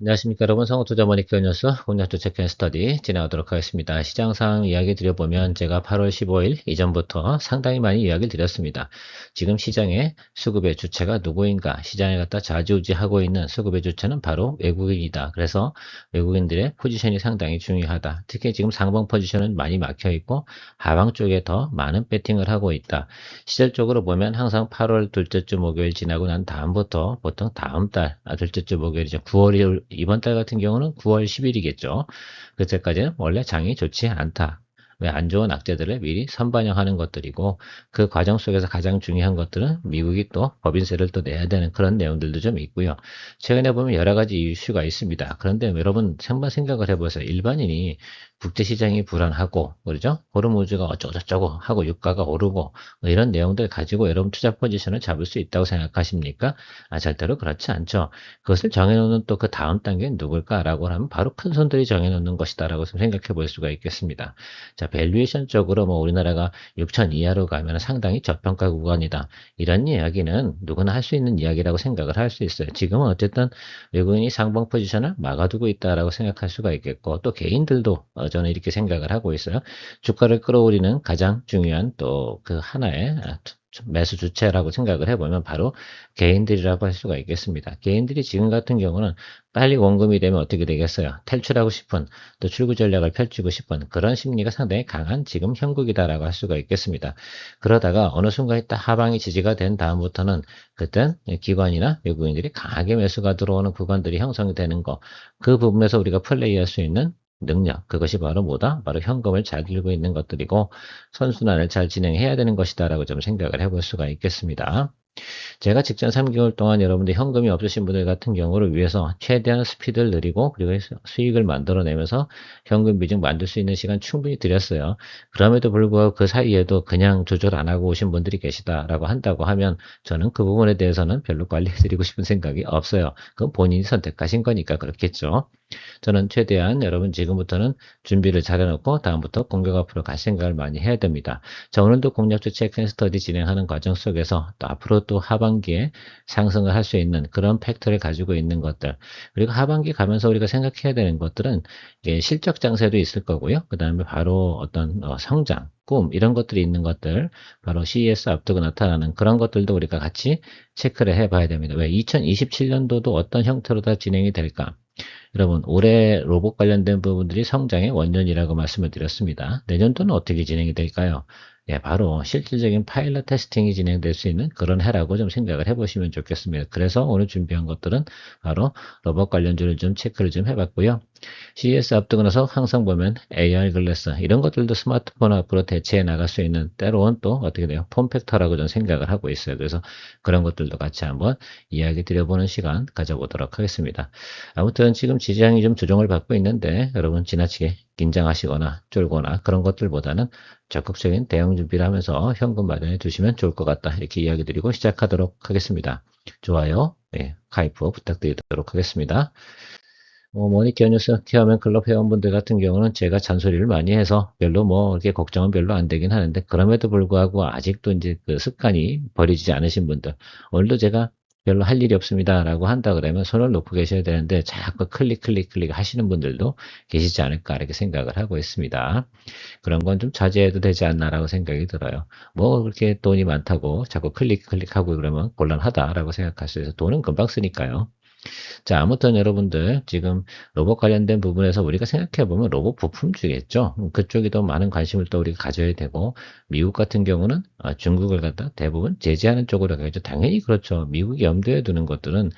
안녕하십니까 여러분. 성우투자 머니케어 뉴스 공략주 체크앤 스터디 진행하도록 하겠습니다. 시장상 이야기 드려보면 제가 8월 15일 이전부터 상당히 많이 이야기를 드렸습니다. 지금 시장의 수급의 주체가 누구인가, 시장에 갖다 좌지우지하고 있는 수급의 주체는 바로 외국인이다. 그래서 외국인들의 포지션이 상당히 중요하다. 특히 지금 상방 포지션은 많이 막혀있고 하방 쪽에 더 많은 배팅을 하고 있다. 시절적으로 보면 항상 8월 둘째 주 목요일 지나고 난 다음부터 보통 다음 달 둘째 주 목요일이죠. 9월 이번 달 같은 경우는 9월 10일이겠죠. 그때까지는 원래 장이 좋지 않다. 왜 안 좋은 악재들을 미리 선반영하는 것들이고 그 과정 속에서 가장 중요한 것들은 미국이 또 법인세를 또 내야 되는 그런 내용들도 좀 있고요. 최근에 보면 여러 가지 이슈가 있습니다. 그런데 여러분 한번 생각을 해보세요. 일반인이 국제시장이 불안하고 그러죠? 호르무즈가 어쩌고저쩌고 하고 유가가 오르고 뭐 이런 내용들 가지고 여러분 투자 포지션을 잡을 수 있다고 생각하십니까? 절대로 그렇지 않죠. 그것을 정해놓는 또 그 다음 단계는 누굴까라고 하면 바로 큰 손들이 정해놓는 것이다라고 생각해 볼 수가 있겠습니다. 자, 밸류에이션 쪽으로 뭐 우리나라가 6천 이하로 가면 상당히 저평가 구간이다. 이런 이야기는 누구나 할 수 있는 이야기라고 생각을 할 수 있어요. 지금은 어쨌든 외국인이 상방 포지션을 막아두고 있다라고 생각할 수가 있겠고 또 개인들도 저는 이렇게 생각을 하고 있어요. 주가를 끌어올리는 가장 중요한 또 그 하나의 매수 주체라고 생각을 해보면 바로 개인들이라고 할 수가 있겠습니다. 개인들이 지금 같은 경우는 빨리 원금이 되면 어떻게 되겠어요? 탈출하고 싶은 또 출구 전략을 펼치고 싶은 그런 심리가 상당히 강한 지금 형국이다라고 할 수가 있겠습니다. 그러다가 어느 순간에 딱 하방이 지지가 된 다음부터는 그땐 기관이나 외국인들이 강하게 매수가 들어오는 구간들이 형성이 되는 거, 그 부분에서 우리가 플레이할 수 있는 능력, 그것이 바로 뭐다? 바로 현금을 잘 들고 있는 것들이고 선순환을 잘 진행해야 되는 것이다라고 좀 생각을 해볼 수가 있겠습니다. 제가 직전 3개월 동안 여러분들 현금이 없으신 분들 같은 경우를 위해서 최대한 스피드를 느리고 그리고 수익을 만들어내면서 현금 비중 만들 수 있는 시간 충분히 드렸어요. 그럼에도 불구하고 그 사이에도 그냥 조절 안 하고 오신 분들이 계시다라고 한다고 하면 저는 그 부분에 대해서는 별로 관리해드리고 싶은 생각이 없어요. 그건 본인이 선택하신 거니까 그렇겠죠. 저는 최대한 여러분 지금부터는 준비를 잘 해놓고 다음부터 공격 앞으로 갈 생각을 많이 해야 됩니다. 자, 오늘도 공략주 체크 앤 스터디 진행하는 과정 속에서 또 앞으로 또 하반기에 상승을 할 수 있는 그런 팩터를 가지고 있는 것들, 그리고 하반기 가면서 우리가 생각해야 되는 것들은 이게 실적 장세도 있을 거고요. 그 다음에 바로 어떤 성장, 꿈 이런 것들이 있는 것들, 바로 CES 앞두고 나타나는 그런 것들도 우리가 같이 체크를 해봐야 됩니다. 왜 2027년도도 어떤 형태로 다 진행이 될까? 여러분, 올해 로봇 관련된 부분들이 성장의 원년이라고 말씀을 드렸습니다. 내년도는 어떻게 진행이 될까요? 예, 바로 실질적인 파일럿 테스팅이 진행될 수 있는 그런 해라고 좀 생각을 해보시면 좋겠습니다. 그래서 오늘 준비한 것들은 바로 로봇 관련주를 좀 체크를 좀 해봤고요. CES 앞두고 나서 항상 보면 AR 글래스 이런 것들도 스마트폰 앞으로 대체해 나갈 수 있는 때로는 또 어떻게 돼요? 폼팩터라고 좀 생각을 하고 있어요. 그래서 그런 것들도 같이 한번 이야기 드려보는 시간 가져보도록 하겠습니다. 아무튼 지금 지지장이 좀 조정을 받고 있는데 여러분 지나치게 긴장하시거나 쫄거나 그런 것들보다는 적극적인 대응 준비를 하면서 현금 마련해 두시면 좋을 것 같다. 이렇게 이야기 드리고 시작하도록 하겠습니다. 좋아요, 네, 가입 부탁드리도록 하겠습니다. 모니터 뉴스 티어맨 클럽 회원분들 같은 경우는 제가 잔소리를 많이 해서 별로 뭐 이렇게 걱정은 별로 안 되긴 하는데 그럼에도 불구하고 아직도 이제 그 습관이 버리지 않으신 분들 오늘도 제가 별로 할 일이 없습니다라고 한다 그러면 손을 놓고 계셔야 되는데 자꾸 클릭 하시는 분들도 계시지 않을까 이렇게 생각을 하고 있습니다. 그런 건 좀 자제해도 되지 않나라고 생각이 들어요. 뭐 그렇게 돈이 많다고 자꾸 클릭하고 그러면 곤란하다라고 생각할 수 있어서 돈은 금방 쓰니까요. 자, 아무튼 여러분들 지금 로봇 관련된 부분에서 우리가 생각해 보면 로봇 부품주겠죠. 그쪽이 더 많은 관심을 또 우리가 가져야 되고 미국 같은 경우는 중국을 갖다 대부분 제재하는 쪽으로 가겠죠. 당연히 그렇죠. 미국이 염두에 두는 것들은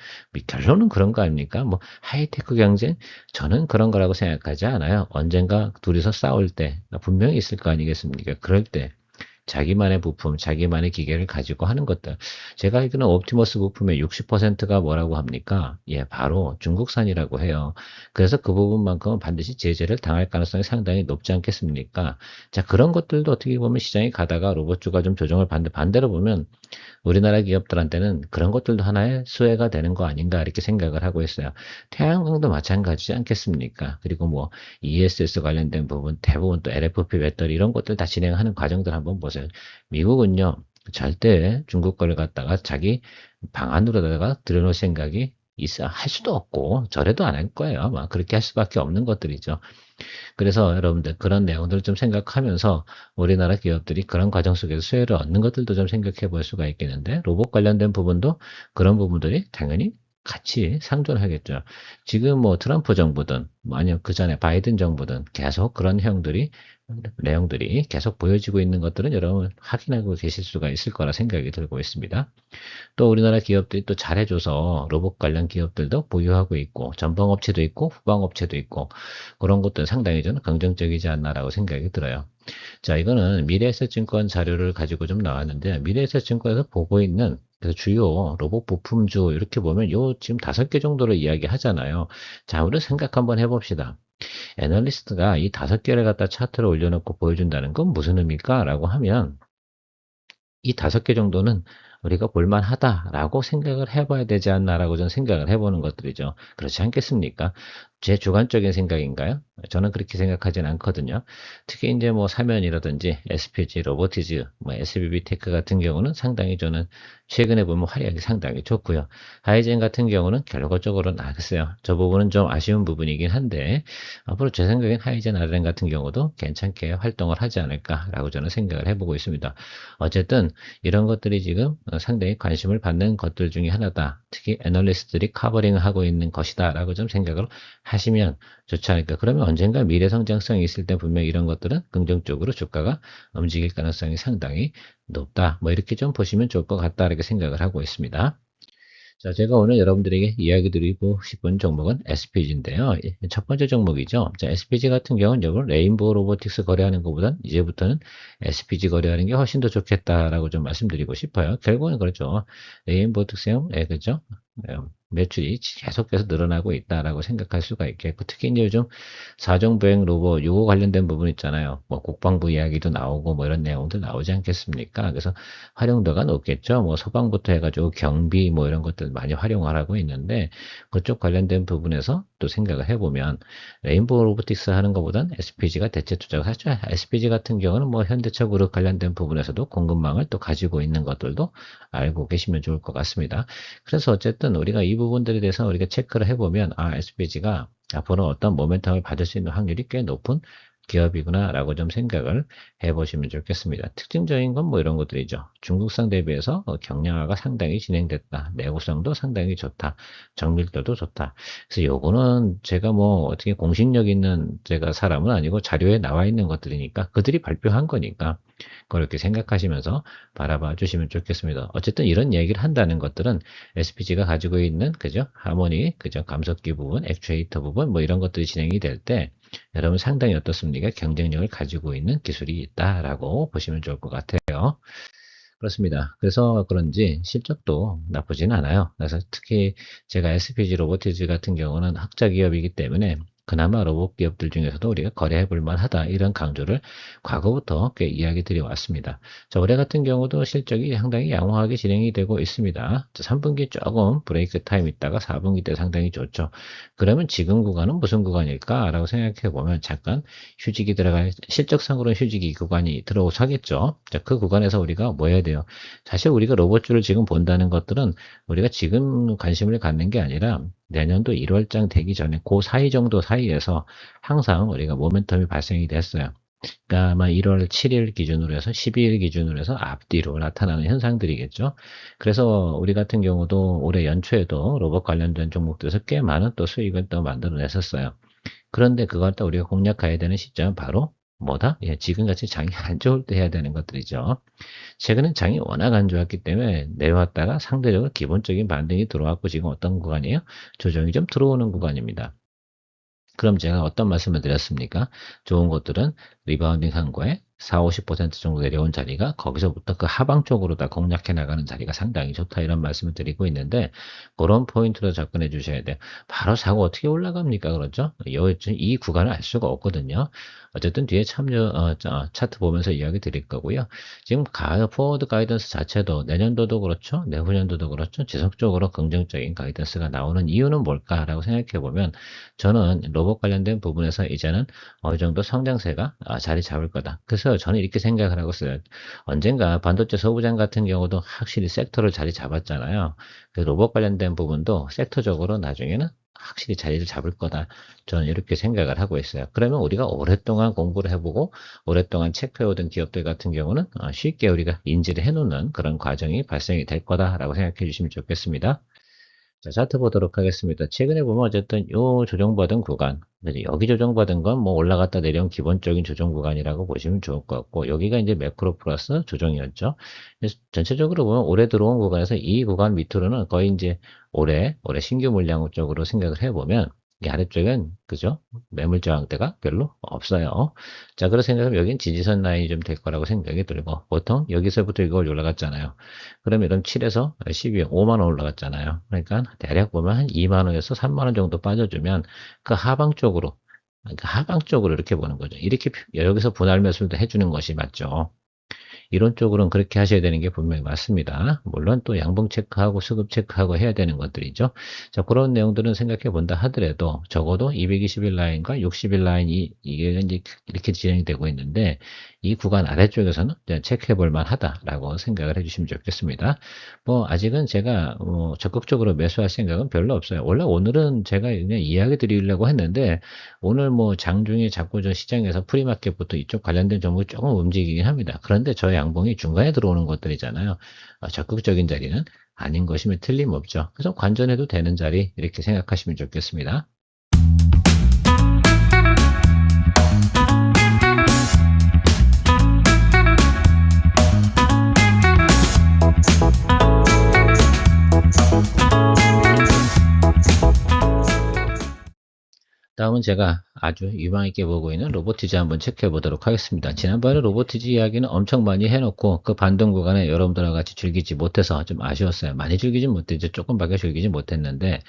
결론은 그런 거 아닙니까? 뭐 하이테크 경쟁 저는 그런 거라고 생각하지 않아요. 언젠가 둘이서 싸울 때 분명히 있을 거 아니겠습니까? 그럴 때 자기만의 부품, 자기만의 기계를 가지고 하는 것들. 제가 알기로는 옵티머스 부품의 60%가 뭐라고 합니까? 예, 바로 중국산이라고 해요. 그래서 그 부분만큼은 반드시 제재를 당할 가능성이 상당히 높지 않겠습니까? 자, 그런 것들도 어떻게 보면 시장이 가다가 로봇주가 좀 조정을 반대로 보면 우리나라 기업들한테는 그런 것들도 하나의 수혜가 되는 거 아닌가 이렇게 생각을 하고 있어요. 태양광도 마찬가지지 않겠습니까? 그리고 뭐 ESS 관련된 부분 대부분 또 LFP 배터리 이런 것들 다 진행하는 과정들 한번 보세요. 미국은요 절대 중국 거를 갖다가 자기 방안으로다가 들여놓을 생각이 할 수도 없고 저래도 안 할 거예요. 막 그렇게 할 수밖에 없는 것들이죠. 그래서 여러분들 그런 내용들을 좀 생각하면서 우리나라 기업들이 그런 과정 속에서 수혜를 얻는 것들도 좀 생각해 볼 수가 있겠는데, 로봇 관련된 부분도 그런 부분들이 당연히 같이 상존하겠죠. 지금 뭐 트럼프 정부든 뭐 아니면 그 전에 바이든 정부든 계속 그런 내용들이 계속 보여지고 있는 것들은 여러분 확인하고 계실 수가 있을 거라 생각이 들고 있습니다. 또 우리나라 기업들이 또 잘해줘서 로봇 관련 기업들도 보유하고 있고, 전방업체도 있고 후방업체도 있고, 그런 것들 상당히 저는 긍정적이지 않나라고 생각이 들어요. 자, 이거는 미래에셋증권 자료를 가지고 좀 나왔는데, 미래에셋증권에서 보고 있는 그 주요 로봇 부품주 이렇게 보면 요 지금 5개 정도를 이야기하잖아요. 자, 우리 생각 한번 해봅시다. 애널리스트가 이 5개를 갖다 차트를 올려놓고 보여준다는 건 무슨 의미일까? 라고 하면, 이 5개 정도는 우리가 볼만하다라고 생각을 해봐야 되지 않나라고 저는 생각을 해보는 것들이죠. 그렇지 않겠습니까? 제 주관적인 생각인가요? 저는 그렇게 생각하진 않거든요. 특히 이제 뭐 사면이라든지 SPG, 로보티즈, 뭐 SBB 테크 같은 경우는 상당히 저는 최근에 보면 활약이 상당히 좋고요. 하이젠 같은 경우는 결과적으로는 글쎄요. 저 부분은 좀 아쉬운 부분이긴 한데, 앞으로 제 생각엔 하이젠 RN 같은 경우도 괜찮게 활동을 하지 않을까라고 저는 생각을 해보고 있습니다. 어쨌든 이런 것들이 지금 상당히 관심을 받는 것들 중에 하나다. 특히 애널리스트들이 커버링을 하고 있는 것이다 라고 좀 생각을 하시면 좋지 않을까. 그러면 언젠가 미래 성장성이 있을 때 분명히 이런 것들은 긍정적으로 주가가 움직일 가능성이 상당히 높다. 뭐 이렇게 좀 보시면 좋을 것 같다 이렇게 생각을 하고 있습니다. 자, 제가 오늘 여러분들에게 이야기 드리고 싶은 종목은 SPG인데요. 첫 번째 종목이죠. 자, SPG 같은 경우는 여러분 레인보우 로보틱스 거래하는 것보단 이제부터는 SPG 거래하는 게 훨씬 더 좋겠다라고 좀 말씀드리고 싶어요. 결국은 그렇죠. 레인보우 특성, 그죠? 예, 매출이 계속해서 늘어나고 있다라고 생각할 수가 있겠고, 특히 이제 요즘 사정보행 로봇 요거 관련된 부분 있잖아요. 뭐 국방부 이야기도 나오고 뭐 이런 내용도 나오지 않겠습니까? 그래서 활용도가 높겠죠. 뭐 소방부터 해가지고 경비 뭐 이런 것들 많이 활용을 하고 있는데, 그쪽 관련된 부분에서 또 생각을 해보면 레인보우 로보틱스 하는 것보단 SPG가 대체 투자가 사실 SPG 같은 경우는 뭐 현대차 그룹 관련된 부분에서도 공급망을 또 가지고 있는 것들도 알고 계시면 좋을 것 같습니다. 그래서 어쨌든 우리가 이 부분들에 대해서 우리가 체크를 해보면 SPG가 앞으로 어떤 모멘텀을 받을 수 있는 확률이 꽤 높은 기업이구나라고 좀 생각을 해보시면 좋겠습니다. 특징적인 건 뭐 이런 것들이죠. 중국상 대비해서 경량화가 상당히 진행됐다. 내구성도 상당히 좋다. 정밀도도 좋다. 그래서 요거는 제가 뭐 어떻게 공신력 있는 제가 사람은 아니고 자료에 나와 있는 것들이니까 그들이 발표한 거니까 그렇게 생각하시면서 바라봐 주시면 좋겠습니다. 어쨌든 이런 얘기를 한다는 것들은 SPG가 가지고 있는 그죠? 하모니, 그죠? 감속기 부분, 액추에이터 부분 뭐 이런 것들이 진행이 될 때 여러분 상당히 어떻습니까? 경쟁력을 가지고 있는 기술이 있다라고 보시면 좋을 것 같아요. 그렇습니다. 그래서 그런지 실적도 나쁘진 않아요. 그래서 특히 제가 SPG 로보티즈 같은 경우는 흑자 기업이기 때문에 그나마 로봇 기업들 중에서도 우리가 거래해 볼 만하다 이런 강조를 과거부터 꽤 이야기 드려왔습니다. 자, 올해 같은 경우도 실적이 상당히 양호하게 진행이 되고 있습니다. 3분기 조금 브레이크 타임 있다가 4분기 때 상당히 좋죠. 그러면 지금 구간은 무슨 구간일까? 라고 생각해 보면 잠깐 휴직이 들어갈, 실적상으로는 휴직이 구간이 들어서겠죠. 자, 그 구간에서 우리가 뭐 해야 돼요? 사실 우리가 로봇주를 지금 본다는 것들은 우리가 지금 관심을 갖는 게 아니라 내년도 1월장 되기 전에 그 사이 정도 사이에서 항상 우리가 모멘텀이 발생이 됐어요. 그러니까 아마 1월 7일 기준으로 해서 12일 기준으로 해서 앞뒤로 나타나는 현상들이겠죠. 그래서 우리 같은 경우도 올해 연초에도 로봇 관련된 종목들에서 꽤 많은 또 수익을 또 만들어냈었어요. 그런데 그걸 또 우리가 공략해야 되는 시점은 바로 뭐다? 예, 지금같이 장이 안 좋을 때 해야 되는 것들이죠. 최근엔 장이 워낙 안 좋았기 때문에 내려왔다가 상대적으로 기본적인 반등이 들어왔고 지금 어떤 구간이에요? 조정이 좀 들어오는 구간입니다. 그럼 제가 어떤 말씀을 드렸습니까? 좋은 것들은 리바운딩 한 거에 4, 50% 정도 내려온 자리가 거기서부터 그 하방 쪽으로 다 공략해 나가는 자리가 상당히 좋다 이런 말씀을 드리고 있는데 그런 포인트로 접근해 주셔야 돼요. 바로 사고 어떻게 올라갑니까? 그렇죠? 이 구간을 알 수가 없거든요. 어쨌든 뒤에 차트 보면서 이야기 드릴 거고요. 지금 포워드 가이던스 자체도 내년도도 그렇죠. 내후년도도 그렇죠. 지속적으로 긍정적인 가이던스가 나오는 이유는 뭘까라고 생각해 보면 저는 로봇 관련된 부분에서 이제는 어느 정도 성장세가 자리 잡을 거다. 그래서 그래서 저는 이렇게 생각을 하고 있어요. 언젠가 반도체 소부장 같은 경우도 확실히 섹터를 자리 잡았잖아요. 그 로봇 관련된 부분도 섹터적으로 나중에는 확실히 자리를 잡을 거다. 저는 이렇게 생각을 하고 있어요. 그러면 우리가 오랫동안 공부를 해보고 오랫동안 체크해오던 기업들 같은 경우는 쉽게 우리가 인지를 해놓는 그런 과정이 발생이 될 거다라고 생각해 주시면 좋겠습니다. 자, 차트 보도록 하겠습니다. 최근에 보면 어쨌든 요 조정받은 구간, 여기 조정받은 건 뭐 올라갔다 내려온 기본적인 조정 구간이라고 보시면 좋을 것 같고, 여기가 이제 매크로 플러스 조정이었죠. 그래서 전체적으로 보면 올해 들어온 구간에서 이 구간 밑으로는 거의 이제 올해 신규 물량 쪽으로 생각을 해보면, 이 아래쪽엔, 그죠? 매물 저항대가 별로 없어요. 자, 그런 생각하면 여긴 지지선 라인이 좀 될 거라고 생각이 들고, 보통 여기서부터 이걸 올라갔잖아요. 그러면 이런 7에서 12에 5만 원 올라갔잖아요. 그러니까 대략 보면 한 2만 원에서 3만 원 정도 빠져주면 그 하방 쪽으로, 그러니까 하방 쪽으로 이렇게 보는 거죠. 이렇게 여기서 분할 매수도 해주는 것이 맞죠. 이론적으로는 그렇게 하셔야 되는 게 분명히 맞습니다. 물론 또 양봉 체크하고 수급 체크하고 해야 되는 것들이죠. 자, 그런 내용들은 생각해 본다 하더라도 적어도 220일 라인과 60일 라인이 이게 이제 이렇게 진행이 되고 있는데 이 구간 아래쪽에서는 체크해 볼 만하다라고 생각을 해 주시면 좋겠습니다. 뭐 아직은 제가 적극적으로 매수할 생각은 별로 없어요. 원래 오늘은 제가 그냥 이야기 드리려고 했는데 오늘 뭐 장중에 자꾸 저 시장에서 프리마켓부터 이쪽 관련된 종목이 조금 움직이긴 합니다. 그런데 저 양봉이 중간에 들어오는 것들이잖아요. 적극적인 자리는 아닌 것이면 틀림없죠. 그래서 관전해도 되는 자리 이렇게 생각하시면 좋겠습니다. 다음은 제가 아주 유망 있게 보고 있는 로보티지 한번 체크해 보도록 하겠습니다. 지난번에 로보티지 이야기는 엄청 많이 해놓고 그 반등 구간에 여러분들과 같이 즐기지 못해서 좀 아쉬웠어요. 많이 즐기진 못했죠. 조금밖에 즐기지 못했는데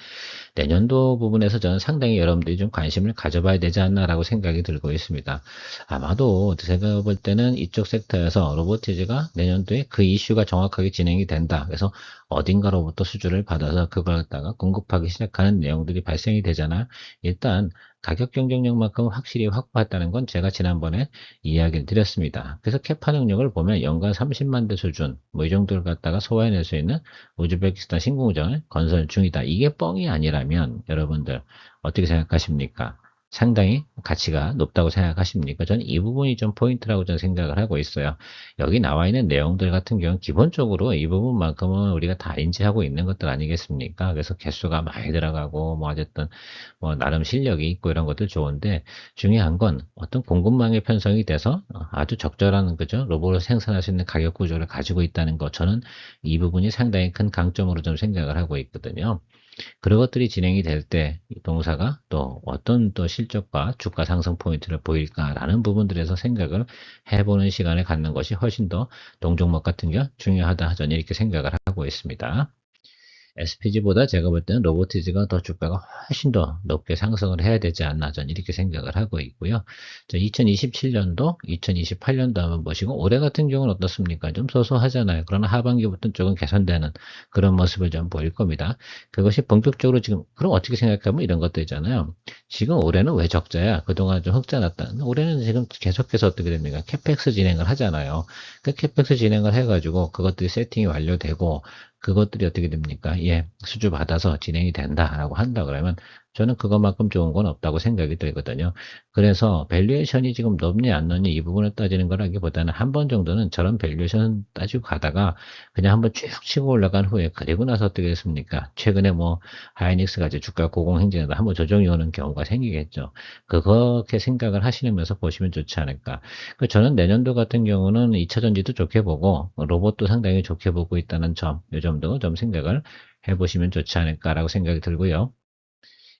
내년도 부분에서 저는 상당히 여러분들이 좀 관심을 가져봐야 되지 않나라고 생각이 들고 있습니다. 아마도 제가 볼 때는 이쪽 섹터에서 로보티지가 내년도에 그 이슈가 정확하게 진행이 된다. 그래서 어딘가로부터 수주를 받아서 그걸 갖다가 공급하기 시작하는 내용들이 발생이 되잖아요. 일단 가격 경쟁력만큼 확실히 확보했다는 건 제가 지난번에 이야기를 드렸습니다. 그래서 캐파 능력을 보면 연간 30만 대 수준 뭐 이 정도를 갖다가 소화해낼 수 있는 우즈베키스탄 신공장을 건설 중이다. 이게 뻥이 아니라면 여러분들 어떻게 생각하십니까? 상당히 가치가 높다고 생각하십니까? 저는 이 부분이 좀 포인트라고 저는 생각을 하고 있어요. 여기 나와 있는 내용들 같은 경우는 기본적으로 이 부분만큼은 우리가 다 인지하고 있는 것들 아니겠습니까? 그래서 개수가 많이 들어가고 뭐 어쨌든 뭐 나름 실력이 있고 이런 것들 좋은데 중요한 건 어떤 공급망의 편성이 돼서 아주 적절한 그죠 로봇을 생산할 수 있는 가격 구조를 가지고 있다는 것 저는 이 부분이 상당히 큰 강점으로 좀 생각을 하고 있거든요. 그런 것들이 진행이 될 때 동사가 또 어떤 또 실적과 주가 상승 포인트를 보일까라는 부분들에서 생각을 해보는 시간을 갖는 것이 훨씬 더 동종목 같은 게 중요하다 저는 이렇게 생각을 하고 있습니다. SPG보다 제가 볼 때는 로보티즈가 더 주가가 훨씬 더 높게 상승을 해야 되지 않나 저는 이렇게 생각을 하고 있고요. 2027년도, 2028년도 한번 보시고 올해 같은 경우는 어떻습니까? 좀 소소하잖아요. 그러나 하반기부터 조금 개선되는 그런 모습을 좀 보일 겁니다. 그것이 본격적으로 지금 그럼 어떻게 생각하면 이런 것도 있잖아요. 지금 올해는 왜 적자야? 그동안 좀 흑자 났다. 올해는 지금 계속해서 어떻게 됩니까? 캐펙스 진행을 하잖아요. 그 캐펙스 진행을 해가지고 그것들이 세팅이 완료되고 그것들이 어떻게 됩니까? 예, 수주 받아서 진행이 된다라고 한다 그러면 저는 그것만큼 좋은 건 없다고 생각이 들거든요. 그래서 밸류에이션이 지금 높냐 안 높냐 이 부분을 따지는 거라기보다는 한 번 정도는 저런 밸류에이션 따지고 가다가 그냥 한번 쭉 치고 올라간 후에 그리고 나서 어떻게 됐습니까? 최근에 뭐 하이닉스가 이제 주가 고공행진에다 한번 조정이 오는 경우가 생기겠죠. 그렇게 생각을 하시면서 보시면 좋지 않을까. 저는 내년도 같은 경우는 2차 전지도 좋게 보고 로봇도 상당히 좋게 보고 있다는 점, 이 점도 좀 생각을 해보시면 좋지 않을까라고 생각이 들고요.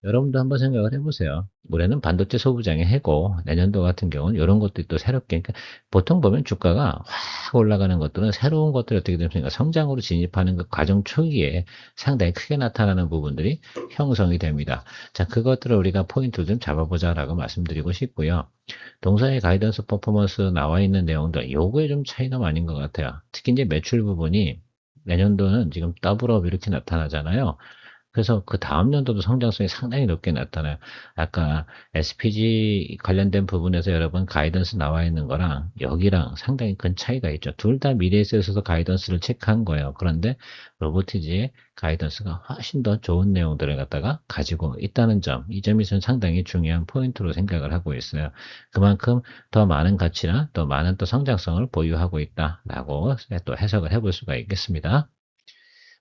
여러분도 한번 생각을 해보세요. 올해는 반도체 소부장의 해고, 내년도 같은 경우는 이런 것들이 또 새롭게, 그러니까 보통 보면 주가가 확 올라가는 것들은 새로운 것들이 어떻게 됩니까? 성장으로 진입하는 그 과정 초기에 상당히 크게 나타나는 부분들이 형성이 됩니다. 자, 그것들을 우리가 포인트를 좀 잡아보자라고 말씀드리고 싶고요. 동사의 가이던스 퍼포먼스 나와 있는 내용들, 요거에 좀 차이가 많은 것 같아요. 특히 이제 매출 부분이 내년도는 지금 더블업 이렇게 나타나잖아요. 그래서 그 다음 연도도 성장성이 상당히 높게 나타나요. 아까 SPG 관련된 부분에서 여러분 가이던스 나와 있는 거랑 여기랑 상당히 큰 차이가 있죠. 둘 다 미래에서 가이던스를 체크한 거예요. 그런데 로보티지의 가이던스가 훨씬 더 좋은 내용들을 갖다가 가지고 있다는 점, 이 점이 전 상당히 중요한 포인트로 생각을 하고 있어요. 그만큼 더 많은 가치나 더 많은 또 성장성을 보유하고 있다라고 또 해석을 해볼 수가 있겠습니다.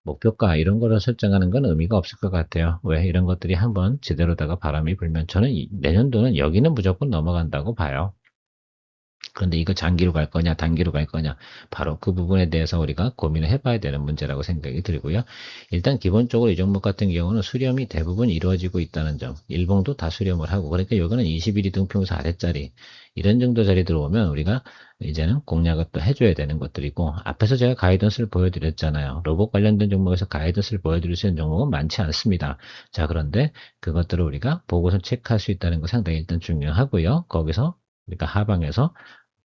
목표가 이런 거를 설정하는 건 의미가 없을 것 같아요. 왜 이런 것들이 한번 제대로다가 바람이 불면 저는 내년도는 여기는 무조건 넘어간다고 봐요. 그런데 이거 장기로 갈 거냐, 단기로 갈 거냐, 바로 그 부분에 대해서 우리가 고민을 해봐야 되는 문제라고 생각이 들고요. 일단 기본적으로 이 종목 같은 경우는 수렴이 대부분 이루어지고 있다는 점, 일봉도 다 수렴을 하고, 그러니까 여기는 21이 등평소 아래짜리, 이런 정도 자리 들어오면 우리가 이제는 공략을 또 해줘야 되는 것들이고, 앞에서 제가 가이던스를 보여드렸잖아요. 로봇 관련된 종목에서 가이던스를 보여드릴 수 있는 종목은 많지 않습니다. 자, 그런데 그것들을 우리가 보고서 체크할 수 있다는 거 상당히 일단 중요하고요. 거기서 우리가 하방에서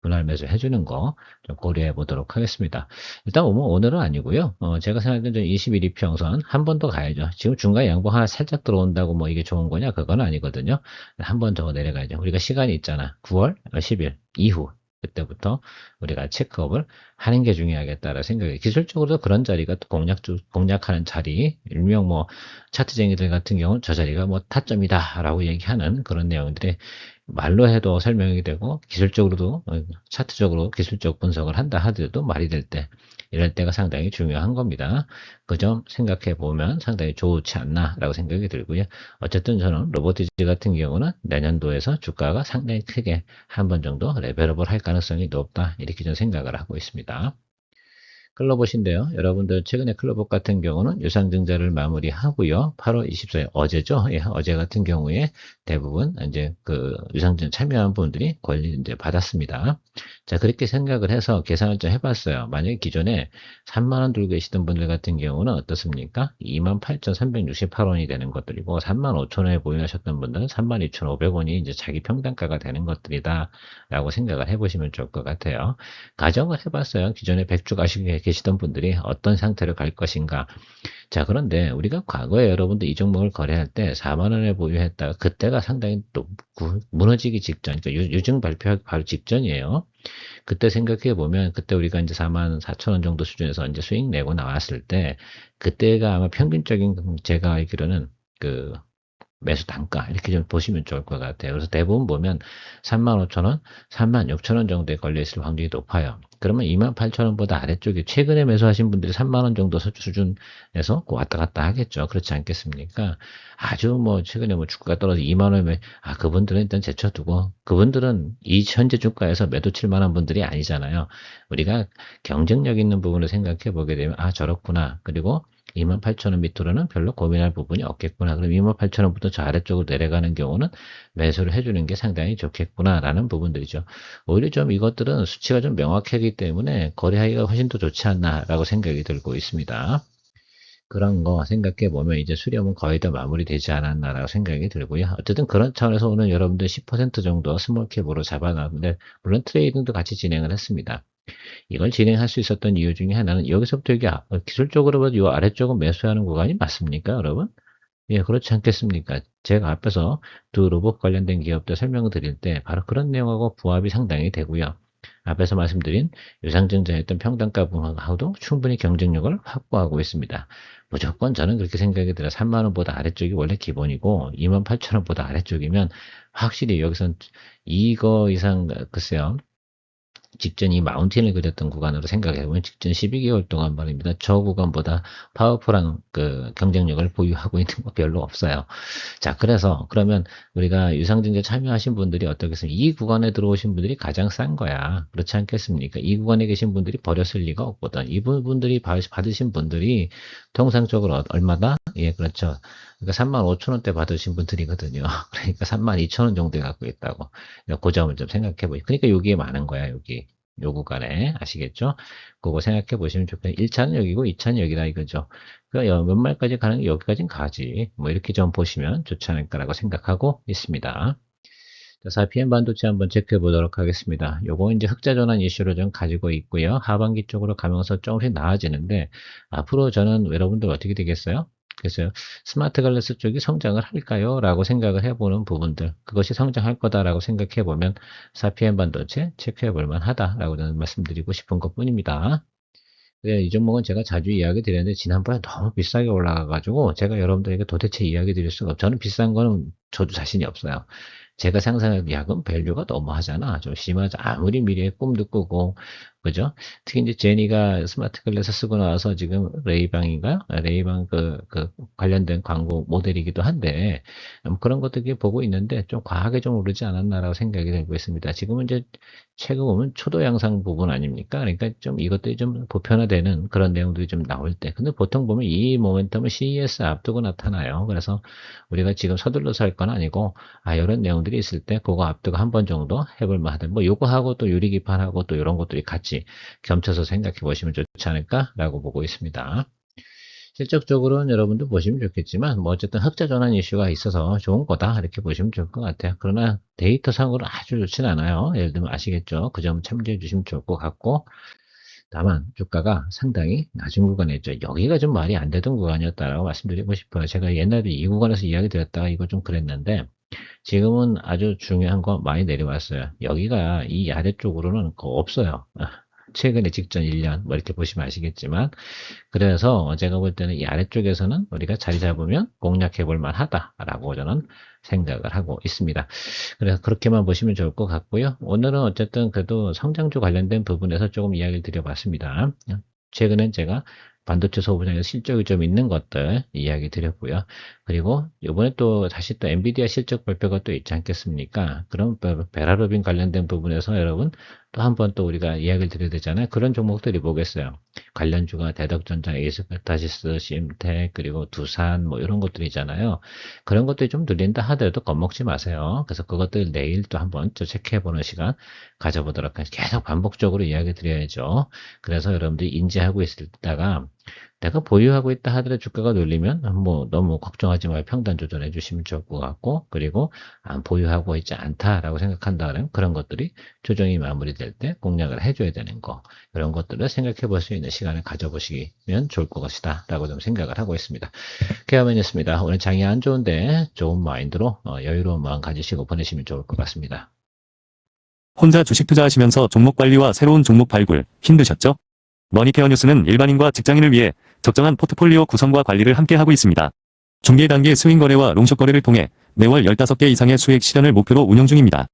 분할 매수 해주는 거 좀 고려해 보도록 하겠습니다. 일단 오늘은 아니고요. 제가 생각하는 21일 평선 한 번 더 가야죠. 지금 중간에 양봉 하나 살짝 들어온다고 뭐 이게 좋은 거냐? 그건 아니거든요. 한 번 더 내려가야죠. 우리가 시간이 있잖아. 9월 10일 이후 그때부터 우리가 체크업을 하는 게 중요하겠다라 생각이 기술적으로도 그런 자리가 또 공략하는 자리 일명 뭐 차트쟁이들 같은 경우는 저 자리가 뭐 타점이다 라고 얘기하는 그런 내용들이 말로 해도 설명이 되고 기술적으로도 차트적으로 기술적 분석을 한다 하더라도 말이 될 때 이럴 때가 상당히 중요한 겁니다. 그 점 생각해 보면 상당히 좋지 않나라고 생각이 들고요. 어쨌든 저는 로보티즈 같은 경우는 내년도에서 주가가 상당히 크게 한 번 정도 레벨업을 할 가능성이 높다 이렇게 좀 생각을 하고 있습니다. 클로봇인데요. 여러분들 최근에 클로봇 같은 경우는 유상증자를 마무리하고요. 8월 24일 어제죠. 예, 어제 같은 경우에 대부분 이제 그 유상증 참여한 분들이 권리 이제 받았습니다. 자, 그렇게 생각을 해서 계산을 좀 해봤어요. 만약에 기존에 3만 원 들고 계시던 분들 같은 경우는 어떻습니까? 28,368원이 되는 것들이고 3만 5천 원에 보유하셨던 분들은 32,500원이 이제 자기 평단가가 되는 것들이다라고 생각을 해보시면 좋을 것 같아요. 가정을 해봤어요. 기존에 100주 가시고 계시던 분들이 어떤 상태로 갈 것인가. 자, 그런데 우리가 과거에 여러분들 이 종목을 거래할 때 4만 원에 보유했다가 그때가 상당히 또 무너지기 직전, 그러니까 유증 발표하기 바로 직전이에요. 그때 생각해 보면 그때 우리가 이제 4만 4천 원 정도 수준에서 이제 수익 내고 나왔을 때 그때가 아마 평균적인 제가 알기로는 그 매수 단가 이렇게 좀 보시면 좋을 것 같아요. 그래서 대부분 보면 35,000원, 36,000원 정도에 걸려 있을 확률이 높아요. 그러면 28,000원보다 아래쪽에 최근에 매수하신 분들이 3만원 정도 수준에서 왔다 갔다 하겠죠. 그렇지 않겠습니까? 아주 뭐 최근에 뭐 주가가 떨어져 2만원에 그분들은 일단 제쳐두고 그분들은 이 현재 주가에서 매도 7만원 분들이 아니잖아요. 우리가 경쟁력 있는 부분을 생각해 보게 되면 저렇구나. 그리고 28,000원 밑으로는 별로 고민할 부분이 없겠구나. 그럼 28,000원부터 저 아래쪽으로 내려가는 경우는 매수를 해주는 게 상당히 좋겠구나라는 부분들이죠. 오히려 좀 이것들은 수치가 좀 명확하기 때문에 거래하기가 훨씬 더 좋지 않나라고 생각이 들고 있습니다. 그런 거 생각해 보면 이제 수렴은 거의 다 마무리되지 않았나라고 생각이 들고요. 어쨌든 그런 차원에서 오늘 여러분들 10% 정도 스몰캡으로 잡아놨는데 물론 트레이딩도 같이 진행을 했습니다. 이걸 진행할 수 있었던 이유 중에 하나는 여기서부터 여기 기술적으로 봐도 이 아래쪽은 매수하는 구간이 맞습니까, 여러분? 예, 그렇지 않겠습니까? 제가 앞에서 두 로봇 관련된 기업들 설명을 드릴 때 바로 그런 내용하고 부합이 상당히 되고요. 앞에서 말씀드린 유상증자했던 평단가 부분하고도 충분히 경쟁력을 확보하고 있습니다. 무조건 저는 그렇게 생각이 들어요. 3만 원보다 아래쪽이 원래 기본이고 28,000원보다 아래쪽이면 확실히 여기선 이거 이상 글쎄요. 직전 이 마운틴을 그렸던 구간으로 생각해보면 직전 12개월 동안 말입니다. 저 구간보다 파워풀한 그 경쟁력을 보유하고 있는 거 별로 없어요. 자, 그래서 그러면 우리가 유상증자 참여하신 분들이 어떻겠습니까? 이 구간에 들어오신 분들이 가장 싼 거야. 그렇지 않겠습니까? 이 구간에 계신 분들이 버렸을 리가 없거든. 이분들이 받으신 분들이 통상적으로 얼마다? 예, 그렇죠. 그러니까 35,000원대 받으신 분들이거든요. 그러니까 32,000원 정도에 갖고 있다고. 그 점을 좀 생각해 보세요. 그러니까 여기에 많은 거야, 여기. 요 구간에. 아시겠죠? 그거 생각해 보시면 좋겠어요. 1차는 여기고 2차는 여기다 이거죠. 그러니까 몇 마리까지 가는 게 여기까지는 가지. 뭐 이렇게 좀 보시면 좋지 않을까라고 생각하고 있습니다. 자, 4PM 반도체 한번 체크해 보도록 하겠습니다. 요거 이제 흑자 전환 이슈를 좀 가지고 있고요. 하반기 쪽으로 가면서 조금씩 나아지는데 앞으로 저는 여러분들 어떻게 되겠어요? 그래서 스마트 글래스 쪽이 성장을 할까요? 라고 생각을 해보는 부분들, 그것이 성장할 거다라고 생각해 보면 사피엔 반도체 체크해 볼 만하다라고 저는 말씀드리고 싶은 것 뿐입니다. 네, 이 종목은 제가 자주 이야기 드렸는데 지난번에 너무 비싸게 올라가가지고 제가 여러분들에게 도대체 이야기 드릴 수가 없어요. 저는 비싼 거는 저도 자신이 없어요. 제가 상상하는 야금 밸류가 너무하잖아. 좀 심하죠. 아무리 미래의 꿈도 꾸고, 그죠? 특히 이제 제니가 스마트 글래스 쓰고 나와서 지금 레이방인가? 레이방 관련된 광고 모델이기도 한데, 그런 것들이 보고 있는데 좀 과하게 좀 오르지 않았나라고 생각이 들고 있습니다. 지금은 이제 최근 보면 초도 양상 부분 아닙니까? 그러니까 좀 이것들이 좀 보편화되는 그런 내용들이 좀 나올 때. 근데 보통 보면 이 모멘텀은 CES 앞두고 나타나요. 그래서 우리가 지금 서둘러서 할 건 아니고, 이런 내용들이 있을 때 그거 앞두고 한 번 정도 해볼 만하다. 뭐 요거하고 또 유리기판하고 또 이런 것들이 같이 겹쳐서 생각해 보시면 좋지 않을까라고 보고 있습니다. 실적적으로는 여러분도 보시면 좋겠지만 뭐 어쨌든 흑자 전환 이슈가 있어서 좋은 거다 이렇게 보시면 좋을 것 같아요. 그러나 데이터상으로 아주 좋진 않아요. 예를 들면 아시겠죠? 그 점 참조해 주시면 좋을 것 같고, 다만 주가가 상당히 낮은 구간에 있죠. 여기가 좀 말이 안 되던 구간이었다라고 말씀드리고 싶어요. 제가 옛날에 이 구간에서 이야기 드렸다가 이거 좀 그랬는데 지금은 아주 중요한 거 많이 내려왔어요. 여기가 이 아래쪽으로는 없어요. 최근에 직전 1년 뭐 이렇게 보시면 아시겠지만, 그래서 제가 볼 때는 이 아래쪽에서는 우리가 자리 잡으면 공략해 볼 만하다라고 저는 생각을 하고 있습니다. 그래서 그렇게만 보시면 좋을 것 같고요. 오늘은 어쨌든 그래도 성장주 관련된 부분에서 조금 이야기를 드려봤습니다. 최근엔 제가 반도체 소부장에서 실적이 좀 있는 것들 이야기 드렸고요. 그리고 이번에 또 다시 또 엔비디아 실적 발표가 또 있지 않겠습니까? 그럼 베라루빈 관련된 부분에서 여러분 또 한 번 또 우리가 이야기를 드려야 되잖아요. 그런 종목들이 뭐겠어요? 관련주가 대덕전자, 에이스페타시스, 심텍, 그리고 두산 뭐 이런 것들이잖아요. 그런 것들이 좀 늘린다 하더라도 겁먹지 마세요. 그래서 그것들 내일 또 한번 또 체크해보는 시간 가져보도록 하겠습니다. 계속 반복적으로 이야기 드려야죠. 그래서 여러분들이 인지하고 있을 때다가 내가 보유하고 있다 하더라도 주가가 눌리면 뭐 너무 걱정하지 말고 평단 조절해 주시면 좋을 것 같고, 그리고 안 보유하고 있지 않다라고 생각한다면 그런 것들이 조정이 마무리될 때 공략을 해줘야 되는 거, 이런 것들을 생각해 볼 수 있는 시간을 가져보시면 좋을 것이다 라고 좀 생각을 하고 있습니다. 케어맨이었습니다. 오늘 장이 안 좋은데 좋은 마인드로 여유로운 마음 가지시고 보내시면 좋을 것 같습니다. 혼자 주식 투자하시면서 종목 관리와 새로운 종목 발굴 힘드셨죠? 머니케어 뉴스는 일반인과 직장인을 위해 적정한 포트폴리오 구성과 관리를 함께 하고 있습니다. 중개 단계 스윙 거래와 롱숏 거래를 통해 매월 15개 이상의 수익 실현을 목표로 운영 중입니다.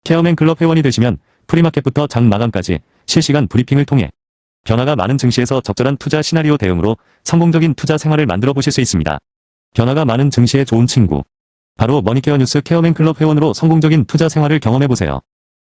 케어맨 클럽 회원이 되시면 프리마켓부터 장 마감까지 실시간 브리핑을 통해 변화가 많은 증시에서 적절한 투자 시나리오 대응으로 성공적인 투자 생활을 만들어 보실 수 있습니다. 변화가 많은 증시의 좋은 친구. 바로 머니케어 뉴스 케어맨 클럽 회원으로 성공적인 투자 생활을 경험해 보세요.